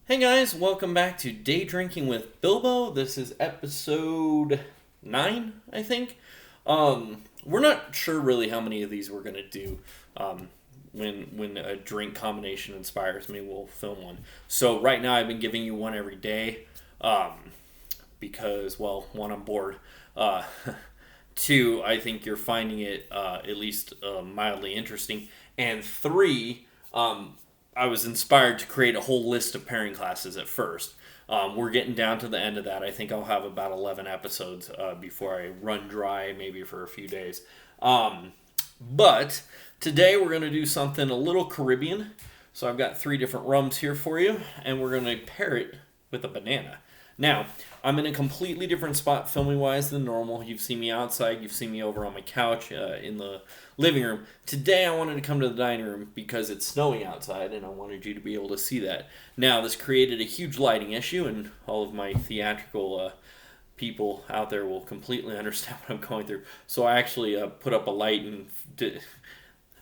Hey guys, welcome back to Day Drinking with Bilbo. This is episode 9, I think. We're not sure really how many of these we're going to do. When a drink combination inspires me, we'll film one. So right now I've been giving you one every day because, well, one, I'm bored. Uh, two, I think you're finding it at least mildly interesting. And three, I was inspired to create a whole list of pairing classes at first. We're getting down to the end of that. I think I'll have about 11 episodes before I run dry, maybe for a few days. But today we're going to do something a little Caribbean. So I've got 3 different rums here for you, and we're going to pair it with a banana. Now, I'm in a completely different spot filming wise than normal. You've seen me outside, you've seen me over on my couch in the living room. Today I wanted to come to the dining room because it's snowing outside and I wanted you to be able to see that. Now, this created a huge lighting issue, and all of my theatrical people out there will completely understand what I'm going through. So I actually put up a light and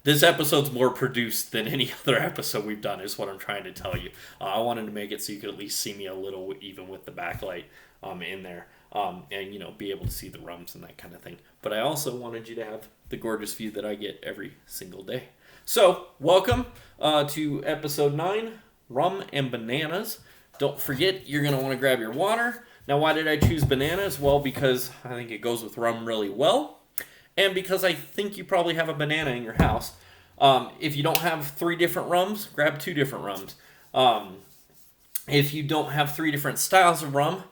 this episode's more produced than any other episode we've done, is what I'm trying to tell you. I wanted to make it so you could at least see me a little, even with the backlight in there, and be able to see the rums and that kind of thing. But I also wanted you to have the gorgeous view that I get every single day. So, welcome to episode 9, Rum and Bananas. Don't forget, you're going to want to grab your water. Now, why did I choose bananas? Well, because I think it goes with rum really well. And because I think you probably have a banana in your house. If you don't have 3 different rums, grab 2 different rums. If you don't have 3 different styles of rum,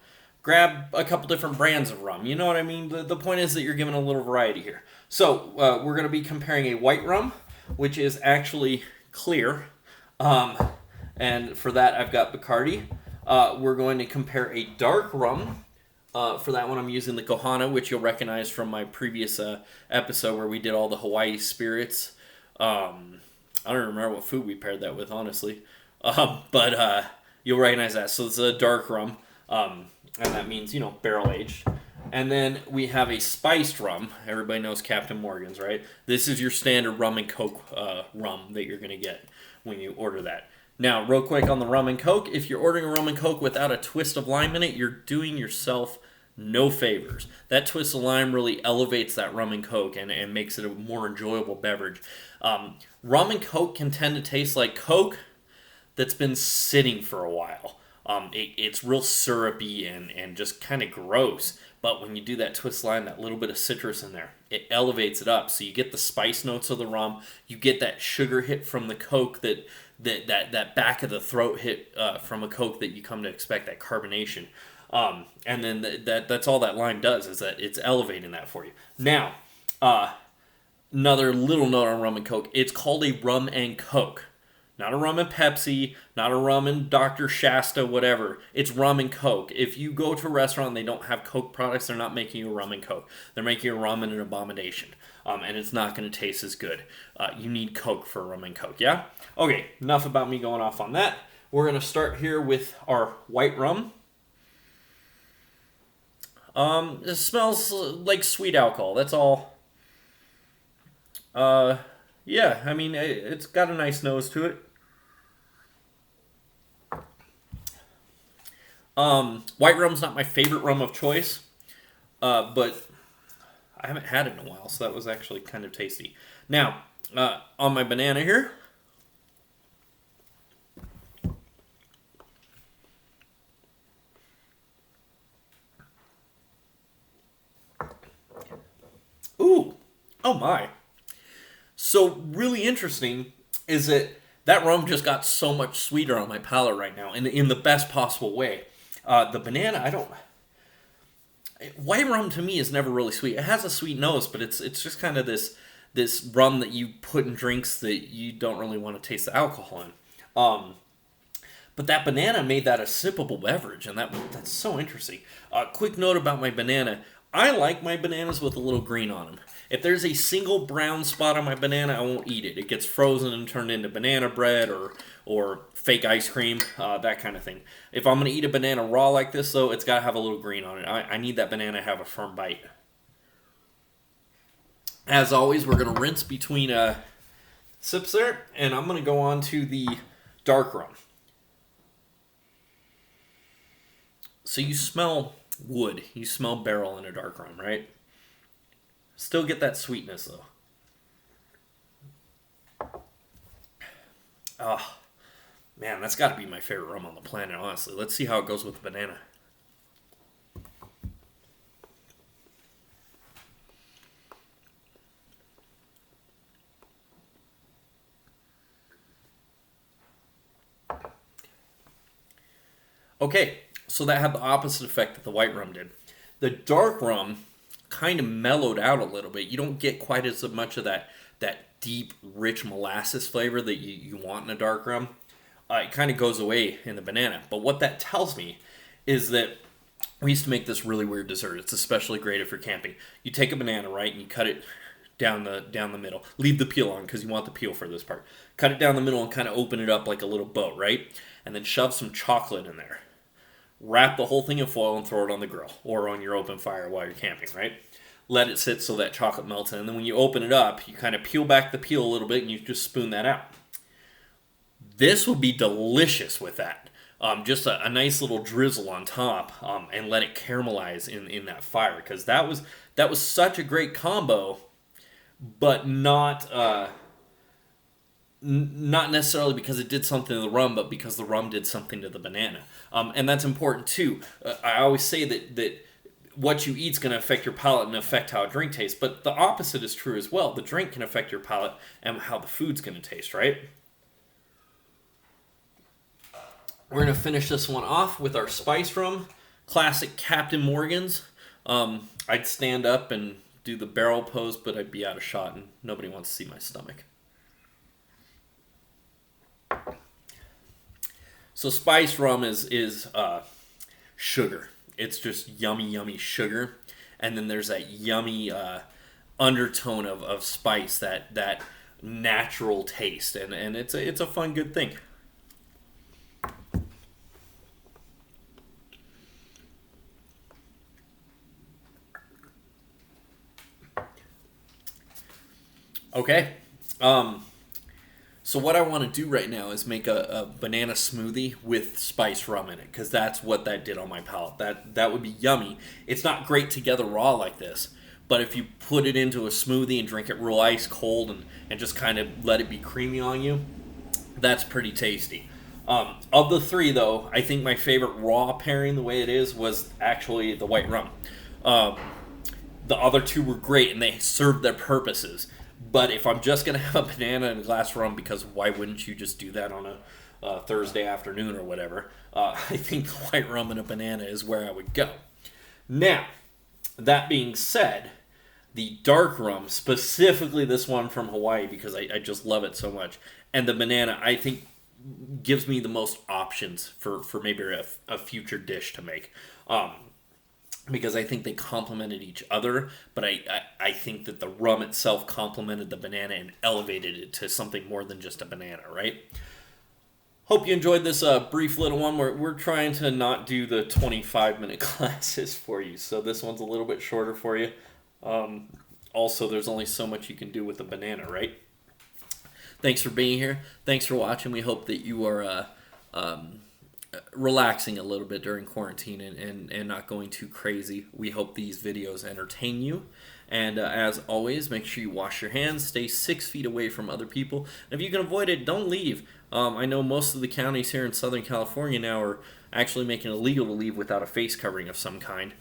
grab a couple different brands of rum. You know what I mean? The point is that you're given a little variety here. So we're going to be comparing a white rum, which is actually clear. And for that, I've got Bacardi. We're going to compare a dark rum. For that one, I'm using the Kohana, which you'll recognize from my previous episode where we did all the Hawaii spirits. I don't remember what food we paired that with, honestly. But you'll recognize that. So it's a dark rum, and that means, barrel aged. And then we have a spiced rum. Everybody knows Captain Morgan's, right? This is your standard rum and Coke rum that you're going to get when you order that. Now, real quick on the rum and Coke, if you're ordering a rum and Coke without a twist of lime in it, you're doing yourself no favors. That twist of lime really elevates that rum and Coke and makes it a more enjoyable beverage. Rum and Coke can tend to taste like Coke that's been sitting for a while. It's real syrupy and just kind of gross. But when you do that twist lime, that little bit of citrus in there, it elevates it up. So you get the spice notes of the rum, you get that sugar hit from the Coke, that back of the throat hit from a Coke that you come to expect, that carbonation. And then that's all that lime does, is that it's elevating that for you. Now, another little note on rum and Coke. It's called a rum and Coke. Not a rum and Pepsi, not a rum and Dr. Shasta, whatever. It's rum and Coke. If you go to a restaurant and they don't have Coke products, they're not making you a rum and Coke. They're making you a rum and an abomination. And it's not going to taste as good. You need Coke for a rum and Coke, yeah? Okay, enough about me going off on that. We're going to start here with our white rum. It smells like sweet alcohol. That's all. Yeah, I mean, it's got a nice nose to it. White rum's not my favorite rum of choice, but I haven't had it in a while, so that was actually kind of tasty. Now, on my banana here, ooh, oh my. So really interesting is that rum just got so much sweeter on my palate right now, in the best possible way. The banana, white rum to me is never really sweet. It has a sweet nose, but it's just kind of this rum that you put in drinks that you don't really want to taste the alcohol in. But that banana made that a sippable beverage, and that's so interesting. Quick note about my banana. I like my bananas with a little green on them. If there's a single brown spot on my banana, I won't eat it. It gets frozen and turned into banana bread or fake ice cream, that kind of thing. If I'm going to eat a banana raw like this, though, it's got to have a little green on it. I need that banana to have a firm bite. As always, we're going to rinse between sips there, and I'm going to go on to the dark rum. So you smell wood, you smell barrel in a dark rum, right? Still get that sweetness though. Ah, man, that's got to be my favorite rum on the planet, honestly. Let's see how it goes with the banana. Okay, so that had the opposite effect that the white rum did. The dark rum kind of mellowed out a little bit. You don't get quite as much of that deep, rich molasses flavor that you want in a dark rum. It kind of goes away in the banana. But what that tells me is that we used to make this really weird dessert. It's especially great if you're camping. You take a banana, right, and you cut it down the middle. Leave the peel on because you want the peel for this part. Cut it down the middle and kind of open it up like a little boat, right? And then shove some chocolate in there. Wrap the whole thing in foil and throw it on the grill or on your open fire while you're camping, right? Let it sit so that chocolate melts in. And then when you open it up, you kind of peel back the peel a little bit and you just spoon that out. This would be delicious with that. Just a nice little drizzle on top, and let it caramelize in that fire, because that was such a great combo, but not necessarily because it did something to the rum, but because the rum did something to the banana. And that's important too. I always say that what you eat is going to affect your palate and affect how a drink tastes, but the opposite is true as well. The drink can affect your palate and how the food's going to taste, right? We're going to finish this one off with our spice rum, classic Captain Morgan's. I'd stand up and do the barrel pose, but I'd be out of shot and nobody wants to see my stomach. So spice rum is sugar. It's just yummy, yummy sugar. And then there's that yummy undertone of spice, that natural taste. And it's a fun, good thing. Okay. So what I want to do right now is make a banana smoothie with spice rum in it, because that's what that did on my palate. That would be yummy. It's not great together raw like this, but if you put it into a smoothie and drink it real ice cold and just kind of let it be creamy on you, that's pretty tasty. Of the three, though, I think my favorite raw pairing, the way it is, was actually the white rum. The other two were great, and they served their purposes. But if I'm just going to have a banana and a glass of rum, because why wouldn't you just do that on a Thursday afternoon or whatever, I think the white rum and a banana is where I would go. Now, that being said, the dark rum, specifically this one from Hawaii, because I just love it so much, and the banana, I think, gives me the most options for maybe a future dish to make. Because I think they complemented each other, but I think that the rum itself complemented the banana and elevated it to something more than just a banana, right? Hope you enjoyed this brief little one. We're trying to not do the 25-minute classes for you, so this one's a little bit shorter for you. Also, there's only so much you can do with a banana, right? Thanks for being here. Thanks for watching. We hope that you are relaxing a little bit during quarantine and not going too crazy. We hope these videos entertain you. And as always, make sure you wash your hands, stay 6 feet away from other people. And if you can avoid it, don't leave. I know most of the counties here in Southern California now are actually making it illegal to leave without a face covering of some kind.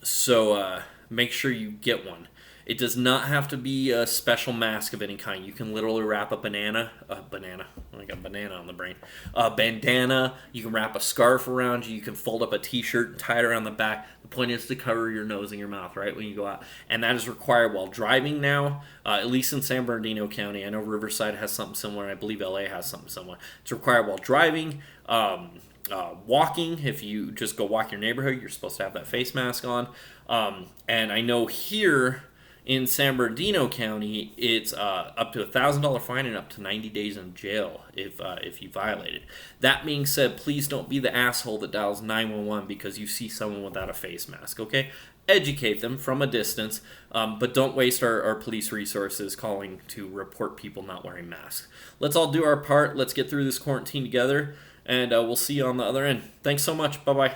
So make sure you get one. It does not have to be a special mask of any kind. You can literally wrap a banana, I got banana on the brain, a bandana. You can wrap a scarf around you. You can fold up a t-shirt and tie it around the back. The point is to cover your nose and your mouth, right, when you go out. And that is required while driving now, at least in San Bernardino County. I know Riverside has something similar. I believe LA has something similar. It's required while driving. Walking, if you just go walk your neighborhood, you're supposed to have that face mask on. And I know here in San Bernardino County, it's up to $1,000 fine and up to 90 days in jail if you violate it. That being said, please don't be the asshole that dials 911 because you see someone without a face mask, okay? Educate them from a distance, but don't waste our police resources calling to report people not wearing masks. Let's all do our part. Let's get through this quarantine together, and we'll see you on the other end. Thanks so much. Bye-bye.